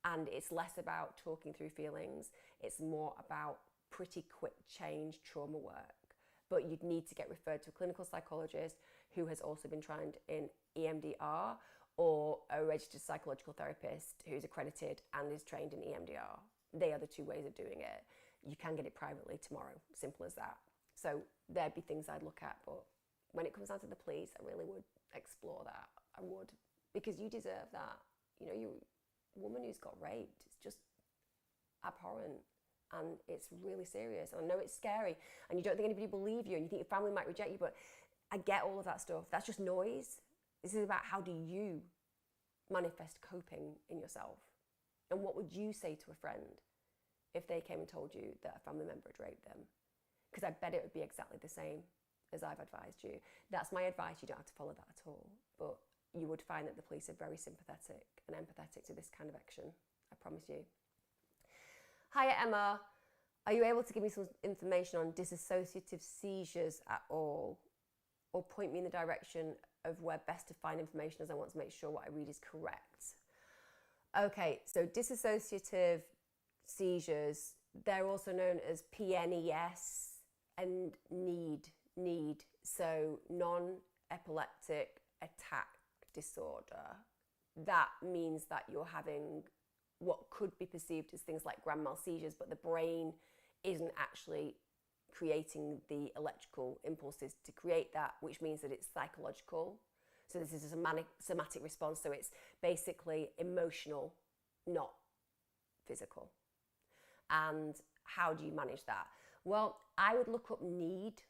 and it's less about talking through feelings. It's more about pretty quick change trauma work. But you'd need to get referred to a clinical psychologist who has also been trained in EMDR, or a registered psychological therapist who's accredited and is trained in EMDR. They are the two ways of doing it. You can get it privately tomorrow, simple as that. So there'd be things I'd look at, but when it comes down to the police, I really would explore that. I would. Because you deserve that. You know, you're a woman who's got raped. It's just abhorrent. And it's really serious. And I know it's scary. And you don't think anybody will believe you. And you think your family might reject you. But I get all of that stuff. That's just noise. This is about how do you manifest coping in yourself? And what would you say to a friend if they came and told you that a family member had raped them? Because I bet it would be exactly the same as I've advised you. That's my advice. You don't have to follow that at all. But you would find that the police are very sympathetic and empathetic to this kind of action. I promise you. Hiya, Emma. Are you able to give me some information on dissociative seizures at all? Or point me in the direction of where best to find information, as I want to make sure what I read is correct. Okay, so dissociative seizures, they're also known as PNES and NEED, so non-epileptic attack disorder. That means that you're having what could be perceived as things like grand mal seizures, but the brain isn't actually creating the electrical impulses to create that, which means that it's psychological. So this is a somatic response, so it's basically emotional, not physical. And how do you manage that? Well, I would look up NEED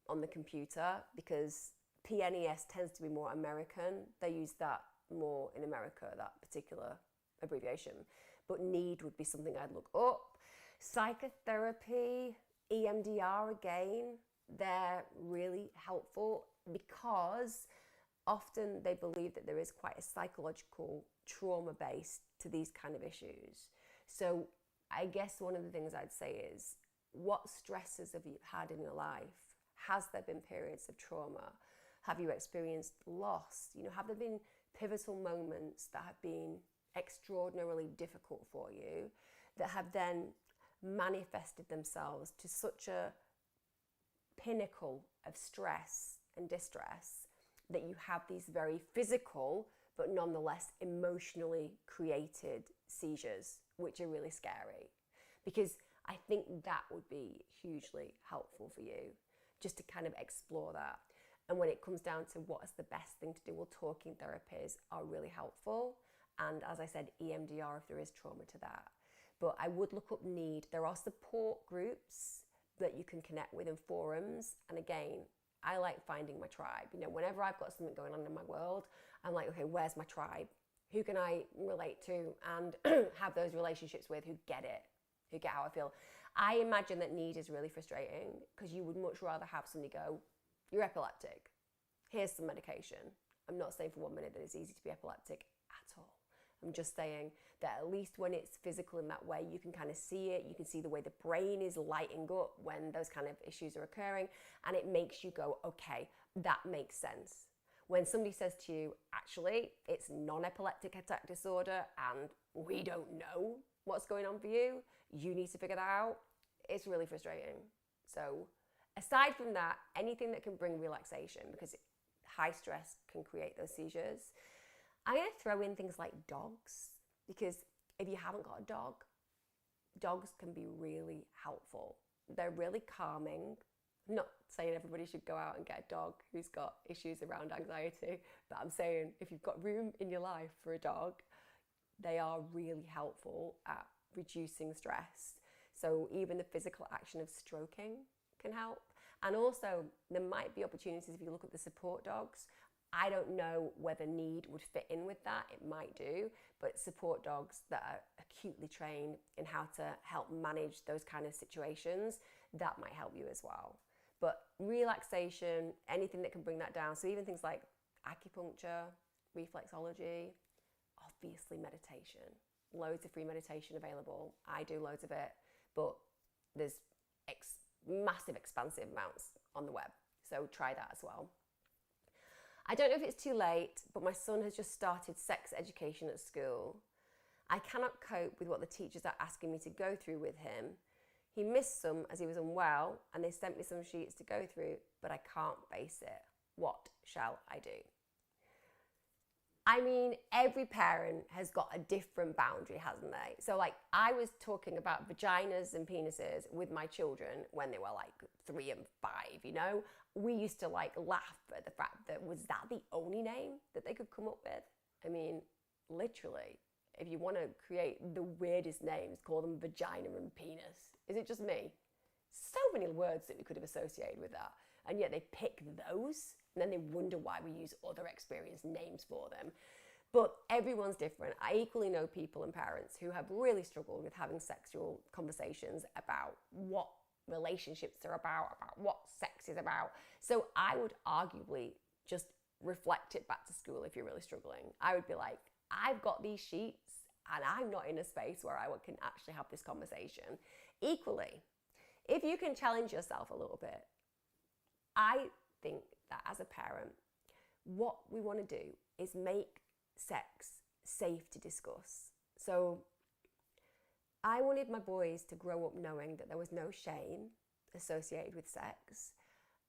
on the computer because PNES tends to be more American. They use that more in America, that particular abbreviation. But NEED would be something I'd look up. Psychotherapy, EMDR again, they're really helpful because often they believe that there is quite a psychological trauma base to these kind of issues. So I guess one of the things I'd say is, what stresses have you had in your life? Has there been periods of trauma? Have you experienced loss? Have there been pivotal moments that have been extraordinarily difficult for you that have then manifested themselves to such a pinnacle of stress and distress that you have these very physical but nonetheless emotionally created seizures, which are really scary? Because I think that would be hugely helpful for you, just to kind of explore that. And when it comes down to what is the best thing to do, well, talking therapies are really helpful. And as I said, EMDR if there is trauma to that. But I would look up NEED. There are support groups that you can connect with in forums. And again, I like finding my tribe. Whenever I've got something going on in my world, I'm like, okay, where's my tribe? Who can I relate to and have those relationships with who get it, who get how I feel? I imagine that NEED is really frustrating because you would much rather have somebody go, you're epileptic, here's some medication. I'm not saying for 1 minute that it's easy to be epileptic at all. I'm just saying that at least when it's physical in that way, you can kind of see it. You can see the way the brain is lighting up when those kind of issues are occurring. And it makes you go, okay, that makes sense. When somebody says to you, actually, it's non-epileptic attack disorder and we don't know what's going on for you, you need to figure that out, it's really frustrating. So aside from that, anything that can bring relaxation, because high stress can create those seizures. I'm going to throw in things like dogs, because if you haven't got a dog, dogs can be really helpful. They're really calming. I'm not saying everybody should go out and get a dog who's got issues around anxiety, but I'm saying if you've got room in your life for a dog, they are really helpful at reducing stress. So even the physical action of stroking can help. And also there might be opportunities if you look at the support dogs. I don't know whether NEED would fit in with that. It might do, but support dogs that are acutely trained in how to help manage those kind of situations, that might help you as well. But relaxation, anything that can bring that down. So even things like acupuncture, reflexology, obviously meditation. Loads of free meditation available. I do loads of it, but there's massive expansive amounts on the web. So try that as well. I don't know if it's too late, but my son has just started sex education at school. I cannot cope with what the teachers are asking me to go through with him. He missed some as he was unwell, and they sent me some sheets to go through, but I can't face it. What shall I do? I mean, every parent has got a different boundary, hasn't they? So I was talking about vaginas and penises with my children when they were 3 and 5, We used to laugh at the fact that was that the only name that they could come up with? I mean, literally, if you want to create the weirdest names, call them vagina and penis. Is it just me? So many words that we could have associated with that. And yet they pick those. And then they wonder why we use other experience names for them. But everyone's different. I equally know people and parents who have really struggled with having sexual conversations about what relationships are about what sex is about. So I would arguably just reflect it back to school if you're really struggling. I would be like, I've got these sheets and I'm not in a space where I can actually have this conversation. Equally, if you can challenge yourself a little bit, I think that as a parent, what we want to do is make sex safe to discuss. So I wanted my boys to grow up knowing that there was no shame associated with sex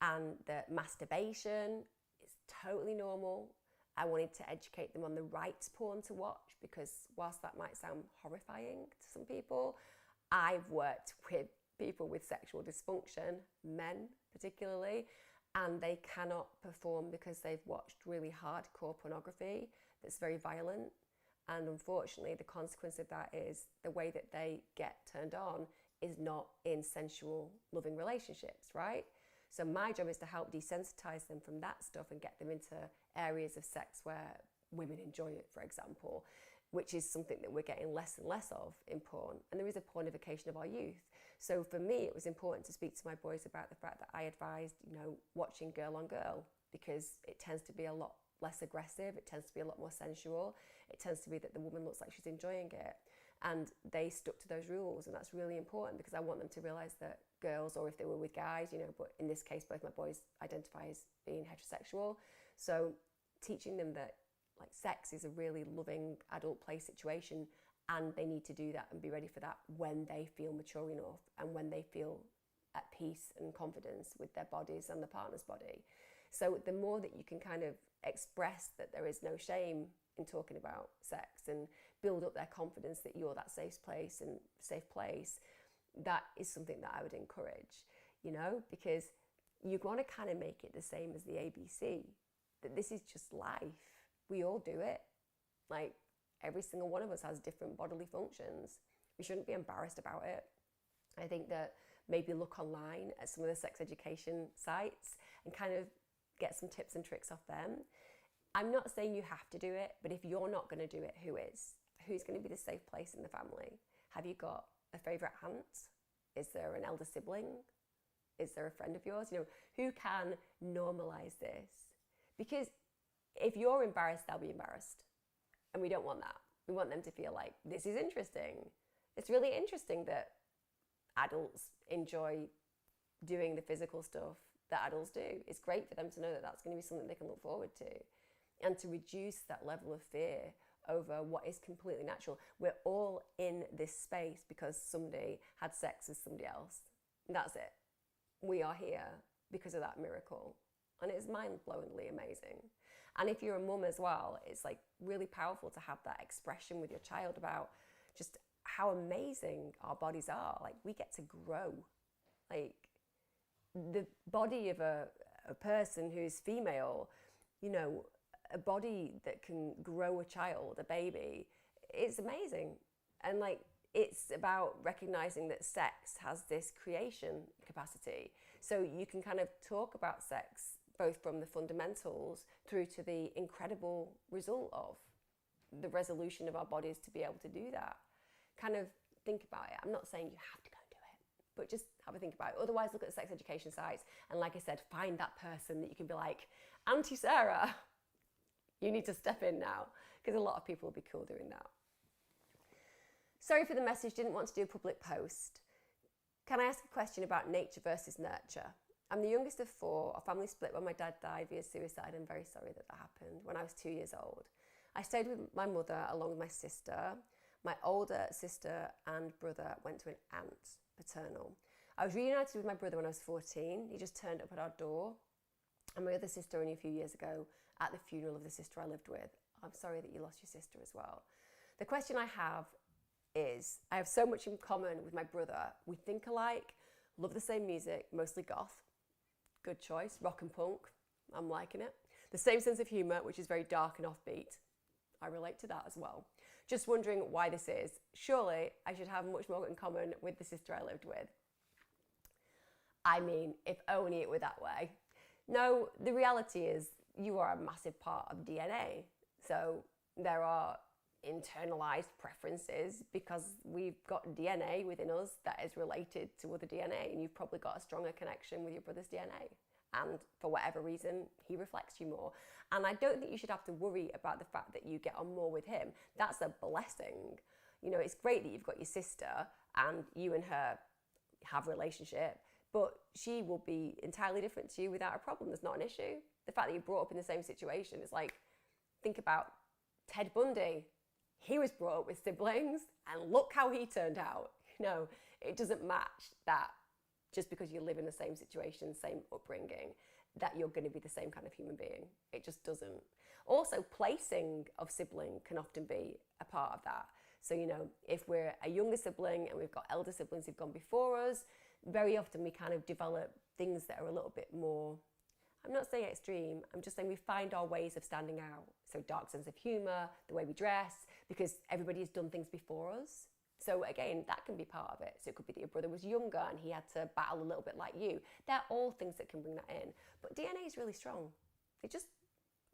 and that masturbation is totally normal. I wanted to educate them on the right porn to watch, because whilst that might sound horrifying to some people, I've worked with people with sexual dysfunction, men particularly, and they cannot perform because they've watched really hardcore pornography that's very violent. And unfortunately, the consequence of that is the way that they get turned on is not in sensual, loving relationships, right? So my job is to help desensitize them from that stuff and get them into areas of sex where women enjoy it, for example, which is something that we're getting less and less of in porn. And there is a pornification of our youth. So for me, it was important to speak to my boys about the fact that I advised, watching girl on girl, because it tends to be a lot less aggressive. It tends to be a lot more sensual. It tends to be that the woman looks like she's enjoying it. And they stuck to those rules. And that's really important, because I want them to realize that girls, or if they were with guys, but in this case, both my boys identify as being heterosexual. So teaching them that sex is a really loving adult play situation, and they need to do that and be ready for that when they feel mature enough and when they feel at peace and confidence with their bodies and the partner's body. So the more that you can kind of express that there is no shame in talking about sex and build up their confidence that you're that safe place, that is something that I would encourage, because you want to kind of make it the same as the ABC, that this is just life. We all do it. Every single one of us has different bodily functions. We shouldn't be embarrassed about it. I think that maybe look online at some of the sex education sites and kind of get some tips and tricks off them. I'm not saying you have to do it, but if you're not going to do it, who is? Who's going to be the safe place in the family? Have you got a favourite aunt? Is there an elder sibling? Is there a friend of yours? Who can normalise this? Because if you're embarrassed, they'll be embarrassed. And we don't want that. We want them to feel like, this is interesting. It's really interesting that adults enjoy doing the physical stuff that adults do. It's great for them to know that that's going to be something they can look forward to, and to reduce that level of fear over what is completely natural. We're all in this space because somebody had sex with somebody else. That's it. We are here because of that miracle. And it's mind-blowingly amazing. And if you're a mum as well, it's really powerful to have that expression with your child about just how amazing our bodies are. We get to grow. The body of a person who's female, a body that can grow a child, a baby, it's amazing. And it's about recognizing that sex has this creation capacity. So you can kind of talk about sex both from the fundamentals through to the incredible result of the resolution of our bodies to be able to do that. Kind of think about it. I'm not saying you have to go and do it, but just have a think about it. Otherwise, look at the sex education sites. And like I said, find that person that you can be like, Auntie Sarah, you need to step in now. Because a lot of people will be cool doing that. Sorry for the message, didn't want to do a public post. Can I ask a question about nature versus nurture? I'm the youngest of 4. Our family split when my dad died via suicide. I'm very sorry that happened when I was 2 years old. I stayed with my mother along with my sister. My older sister and brother went to an aunt, paternal. I was reunited with my brother when I was 14. He just turned up at our door. And my other sister only a few years ago at the funeral of the sister I lived with. I'm sorry that you lost your sister as well. The question I have is, I have so much in common with my brother. We think alike, love the same music, mostly goth. Good choice, rock and punk, I'm liking it. The same sense of humour, which is very dark and offbeat. I relate to that as well. Just wondering why this is. Surely I should have much more in common with the sister I lived with. I mean, if only it were that way. No, the reality is you are a massive part of DNA. So there are internalized preferences because we've got DNA within us that is related to other DNA, and you've probably got a stronger connection with your brother's DNA. And for whatever reason, he reflects you more. And I don't think you should have to worry about the fact that you get on more with him. That's a blessing. You know, it's great that you've got your sister and you and her have a relationship, but she will be entirely different to you without a problem. There's not an issue. The fact that you brought up in the same situation is like, think about Ted Bundy. He was brought up with siblings and look how he turned out. You know, it doesn't match that just because you live in the same situation, same upbringing, that you're going to be the same kind of human being. It just doesn't. Also, placing of sibling can often be a part of that. So, you know, if we're a younger sibling and we've got elder siblings who've gone before us, very often we kind of develop things that are a little bit more, I'm not saying extreme, I'm just saying we find our ways of standing out. So dark sense of humour, the way we dress, because everybody has done things before us. So again, that can be part of it. So it could be that your brother was younger and he had to battle a little bit like you. They're all things that can bring that in. But DNA is really strong. It just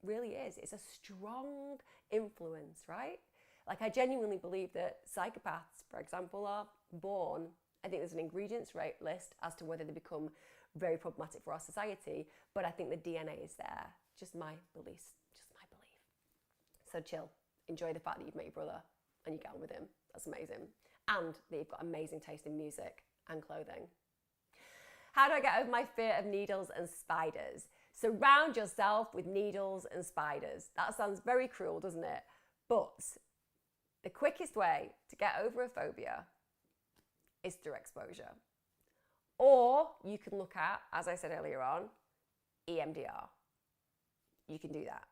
really is. It's a strong influence, right? Like, I genuinely believe that psychopaths, for example, are born. I think there's an ingredients list as to whether they become very problematic for our society, but I think the DNA is there. Just my beliefs, just my belief. So chill. Enjoy the fact that you've met your brother and you get on with him. That's amazing. And that you've got amazing taste in music and clothing. How do I get over my fear of needles and spiders? Surround yourself with needles and spiders. That sounds very cruel, doesn't it? But the quickest way to get over a phobia is through exposure. Or you can look at, as I said earlier on, EMDR. You can do that.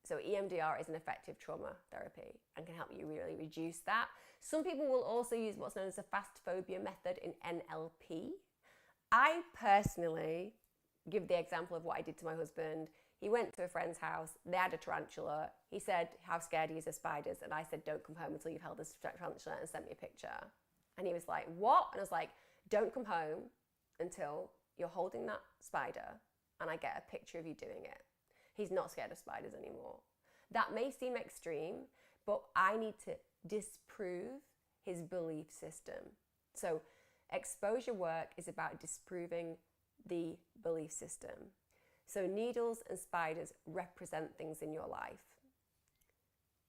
So EMDR is an effective trauma therapy and can help you really reduce that. Some people will also use what's known as a fast phobia method in NLP. I personally give the example of what I did to my husband. He went to a friend's house, they had a tarantula. He said how scared he is of spiders, and I said, don't come home until you've held this tarantula, and sent me a picture. And he was like, what? And I was like, don't come home until you're holding that spider and I get a picture of you doing it. He's not scared of spiders anymore. That may seem extreme, but I need to disprove his belief system. So exposure work is about disproving the belief system. So needles and spiders represent things in your life.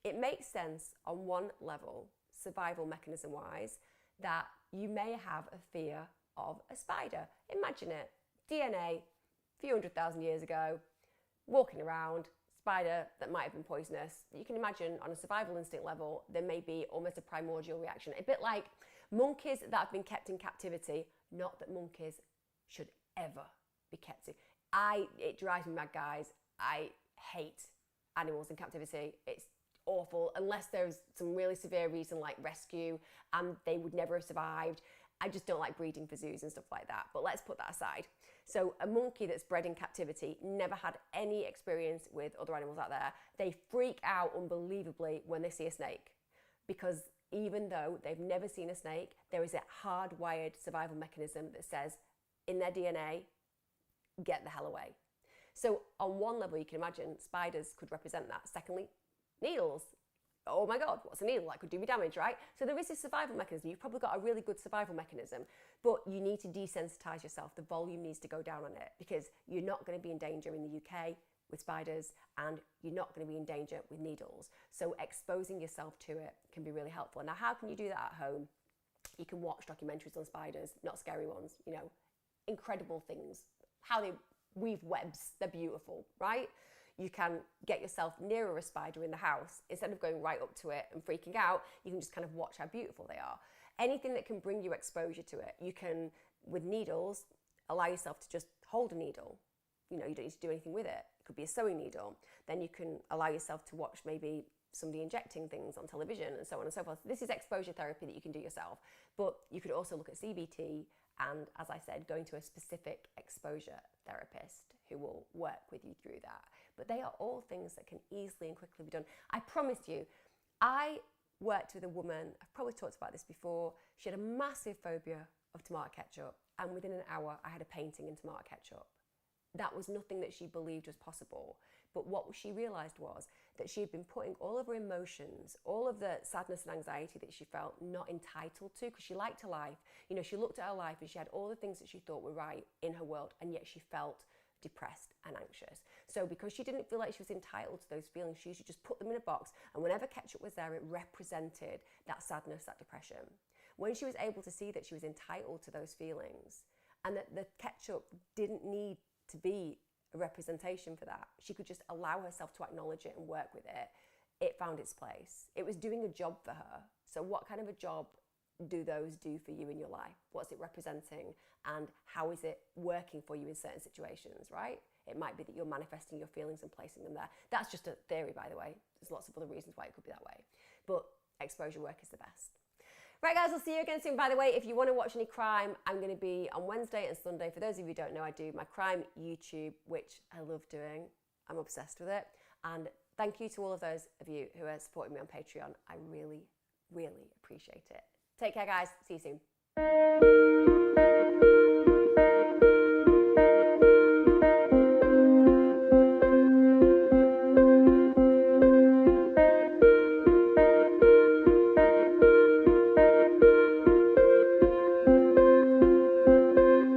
It makes sense on one level, survival mechanism wise, that you may have a fear of a spider. Imagine it, DNA, a few 100,000 years ago, walking around, spider that might have been poisonous. You can imagine on a survival instinct level, there may be almost a primordial reaction. A bit like monkeys that have been kept in captivity. Not that monkeys should ever be kept in. It drives me mad, guys. I hate animals in captivity. It's awful, unless there's some really severe reason like rescue and they would never have survived. I just don't like breeding for zoos and stuff like that, but let's put that aside. So a monkey that's bred in captivity, never had any experience with other animals out there, they freak out unbelievably when they see a snake, because even though they've never seen a snake, there is a hardwired survival mechanism that says in their DNA, get the hell away. So on one level, you can imagine spiders could represent that. Secondly, needles. Oh my God, what's a needle? That could do me damage, right? So there is a survival mechanism. You've probably got a really good survival mechanism, but you need to desensitize yourself. The volume needs to go down on it, because you're not going to be in danger in the UK with spiders, and you're not going to be in danger with needles. So exposing yourself to it can be really helpful. Now, how can you do that at home? You can watch documentaries on spiders, not scary ones, you know, incredible things. How they weave webs, they're beautiful, right? You can get yourself nearer a spider in the house. Instead of going right up to it and freaking out, you can just kind of watch how beautiful they are. Anything that can bring you exposure to it. You can, with needles, allow yourself to just hold a needle. You know, you don't need to do anything with it. It could be a sewing needle. Then you can allow yourself to watch maybe somebody injecting things on television and so on and so forth. This is exposure therapy that you can do yourself. But you could also look at CBT and, as I said, going to a specific exposure therapist who will work with you through that. But they are all things that can easily and quickly be done. I promise you, I worked with a woman, I've probably talked about this before, she had a massive phobia of tomato ketchup, and within an hour I had a painting in tomato ketchup. that was nothing that she believed was possible. But what she realized was that she had been putting all of her emotions, all of the sadness and anxiety that she felt not entitled to, because she liked her life. You know, she looked at her life and she had all the things that she thought were right in her world, and yet she felt depressed and anxious. So because she didn't feel like she was entitled to those feelings, she used to just put them in a box, and whenever ketchup was there, it represented that sadness, that depression. When she was able to see that she was entitled to those feelings, and that the ketchup didn't need to be a representation for that, she could just allow herself to acknowledge it and work with it, it found its place. It was doing a job for her. So what kind of a job do those do for you in your life? What's it representing, and how is it working for you in certain situations, right? It might be that you're manifesting your feelings and placing them there. That's just a theory, by the way. There's lots of other reasons why it could be that way. But exposure work is the best. Right, guys, I'll see you again soon. By the way, if you want to watch any crime, I'm going to be on Wednesday and Sunday. For those of you who don't know, I do my crime YouTube, which I love doing. I'm obsessed with it. And thank you to all of those of you who are supporting me on Patreon. I really, really appreciate it. Take care, guys. See you soon.